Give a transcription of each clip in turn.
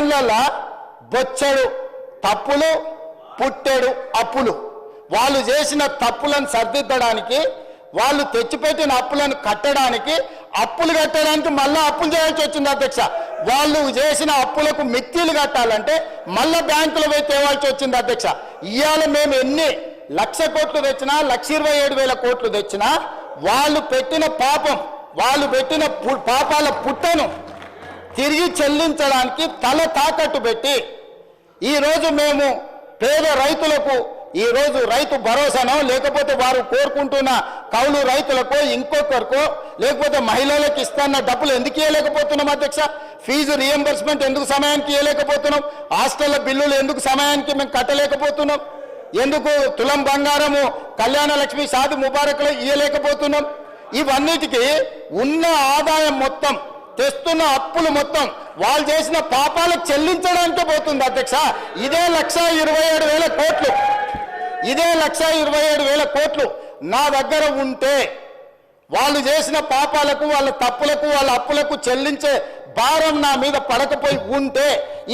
ఐదేళ్లలో బొచ్చడు తప్పులు పుట్టెడు అప్పులు. వాళ్ళు చేసిన తప్పులను సరిదిద్దడానికి, వాళ్ళు తెచ్చిపెట్టిన అప్పులను కట్టడానికి, అప్పులు కట్టడానికి మళ్ళీ అప్పులు చేయాల్సి వచ్చింది అధ్యక్ష. వాళ్ళు చేసిన అప్పులకు మిత్తిలు కట్టాలంటే మళ్ళీ బ్యాంకులో పోయి తేవాల్సి వచ్చింది అధ్యక్ష. ఇవాళ మేము ఎన్ని 1,00,000 కోట్లు తెచ్చినా, 1,27,000 కోట్లు తెచ్చినా వాళ్ళు పెట్టిన పాపం, వాళ్ళు పెట్టిన పాపాల పుట్టను తిరిగి చెల్లించడానికి తల తాకట్టు పెట్టి ఈరోజు మేము పేద రైతులకు ఈరోజు రైతు భరోసానో, లేకపోతే వారు కోరుకుంటున్న కౌలు రైతులకో, ఇంకొకరికో, లేకపోతే మహిళలకు ఇస్తున్న డబ్బులు ఎందుకు ఇవ్వలేకపోతున్నాం అధ్యక్ష? ఫీజు రియంబర్స్మెంట్ ఎందుకు సమయానికి ఇవ్వలేకపోతున్నాం? హాస్టళ్ల బిల్లులు ఎందుకు సమయానికి మేము కట్టలేకపోతున్నాం? ఎందుకు తులం బంగారము కళ్యాణ లక్ష్మి షాది ముబారక్లో ఇవ్వలేకపోతున్నాం? ఇవన్నిటికీ ఉన్న ఆదాయం మొత్తం, తెస్తున్న అప్పులు మొత్తం వాళ్ళు చేసిన పాపాలకు చెల్లించడానికే పోతుంది అధ్యక్ష. ఇదే 1,27,000 కోట్లు, ఇదే 1,27,000 కోట్లు నా దగ్గర ఉంటే, వాళ్ళు చేసిన పాపాలకు, వాళ్ళ తప్పులకు, వాళ్ళ అప్పులకు చెల్లించే భారం నా మీద పడకపోయి ఉంటే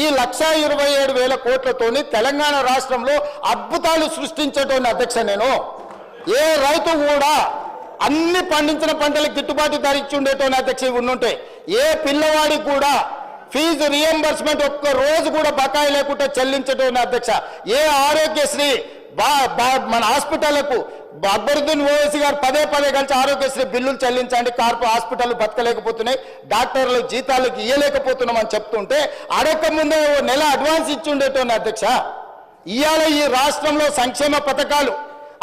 ఈ 1,27,000 కోట్లతోని తెలంగాణ రాష్ట్రంలో అద్భుతాలు సృష్టించేటోని అధ్యక్ష. నేను ఏ రైతు కూడా అన్ని పండించిన పంటలకు గిట్టుబాటు ధర ఇచ్చి ఉండేటోని అధ్యక్ష ఉండుంటే, ఏ పిల్లవాడికి కూడా ఫీజు రియంబర్స్మెంట్ ఒక్క రోజు కూడా బకాయి లేకుండా చెల్లించటోని అధ్యక్ష. ఏ ఆరోగ్యశ్రీ మన హాస్పిటళ్లకు అక్బరుద్దీన్ ఓవైసీ గారు పదే కలిసి ఆరోగ్యశ్రీ బిల్లులు చెల్లించండి, హాస్పిటల్ బతకలేకపోతున్నాయి, డాక్టర్లు జీతాలకు ఇవ్వలేకపోతున్నాం అని చెప్తుంటే అడక్క ముందే నెల అడ్వాన్స్ ఇచ్చి ఉండేటోని అధ్యక్ష. ఇవాళ ఈ రాష్ట్రంలో సంక్షేమ పథకాలు,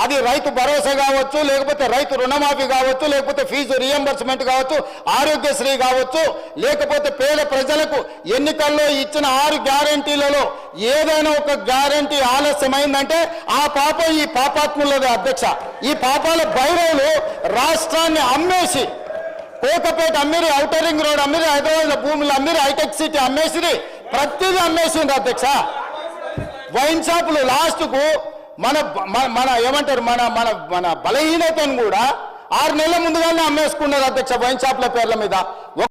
అది రైతు భరోసా కావచ్చు, లేకపోతే రైతు రుణమాఫీ కావచ్చు, లేకపోతే ఫీజు రియంబర్స్మెంట్ కావచ్చు, ఆరోగ్యశ్రీ కావచ్చు, లేకపోతే పేద ప్రజలకు ఎన్నికల్లో ఇచ్చిన 6 గ్యారంటీలలో ఏదైనా ఒక గ్యారంటీ ఆలస్యమైందంటే ఆ పాపం ఈ పాపాత్ములదే అధ్యక్ష. ఈ పాపాల భైరవులు రాష్ట్రాన్ని అమ్మేసి, కోకపేట అమ్మిరి, ఔటర్ రింగ్ రోడ్ అమ్మిరి, హైదరాబాద్ భూములు అమ్మిరి, హైటెక్ సిటీ అమ్మేసిరి, ప్రతిదీ అమ్మేసింది అధ్యక్ష. వైన్ షాపులు లాస్ట్కు మన ఏమంటారు మన బలహీనతను కూడా 6 నెలల ముందుగానే అమ్మేసుకున్నారు అధ్యక్ష వైన్ షాప్ల పేర్ల మీద.